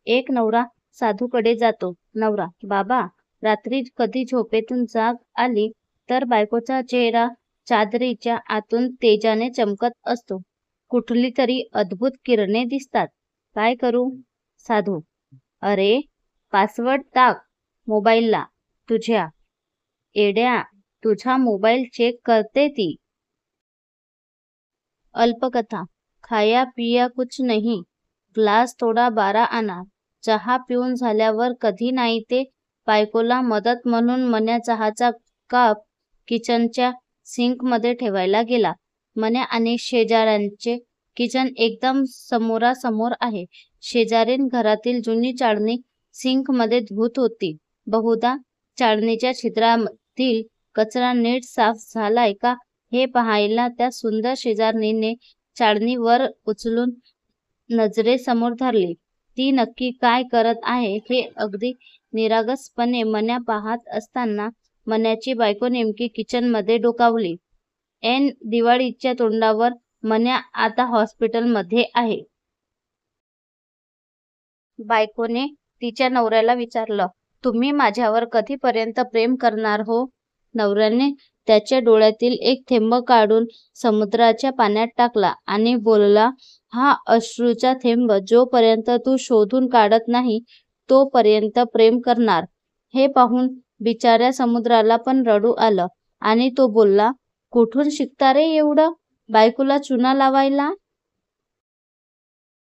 एक नवरा साधूकडे जातो. नवरा: बाबा, रात्री कधी झोपेतून जाग आली तर बायकोचा चेहरा चादरीच्या आतून तेजाने चमकत असतो. कुठली तरी अद्भुत किरणे दिसतात. काय करू? साधू: अरे, पासवर्ड टाक मोबाईलला तुझ्या. एड्या, तुझा मोबाईल चेक करते ती. अल्पकथा. खाया पिया कुछ नहीं, ग्लास थोडा बारा आना. चहा पिऊन झाल्यावर कधी नाही ते बायकोला मदत म्हणून मन्या चहाचा कप किचनच्या सिंकमध्ये ठेवायला गेला. मन्या आणि शेजाऱ्यांचे किचन एकदम समोरासमोर आहे. शेजारीण घरातील जुनी चाळणी सिंकमध्ये धुत होती. बहुधा चाळणीच्या छिद्रातील कचरा नीट साफ झालाय का हे पाहायला त्या सुंदर शेजारणीने चाळणी वर उचलून नजरेसमोर धरली. ती नक्की काय करत आहे हे अगदी निरागसपणे मन्या पाहत असताना मन्याची बायको नेमकी किचनमध्ये डोकावली. ऐन दिवाळीच्या तोंडावर मन्या आता हॉस्पिटलमध्ये आहे. बायकोने तिच्या नवऱ्याला विचारलं, तुम्ही माझ्यावर कधीपर्यंत प्रेम करणार हो? नवऱ्याने त्याच्या डोळ्यातील एक थेंब काढून समुद्राच्या पाण्यात टाकला आणि बोलला, हा अश्रूचा थेंब जोपर्यंत तू शोधून काढत नाही तोपर्यंत प्रेम करणार. हे पाहून बिचाऱ्या समुद्राला पण रडू आलं आणि तो बोलला, कुठून शिकता रे एवढं बायकोला चुना लावायला?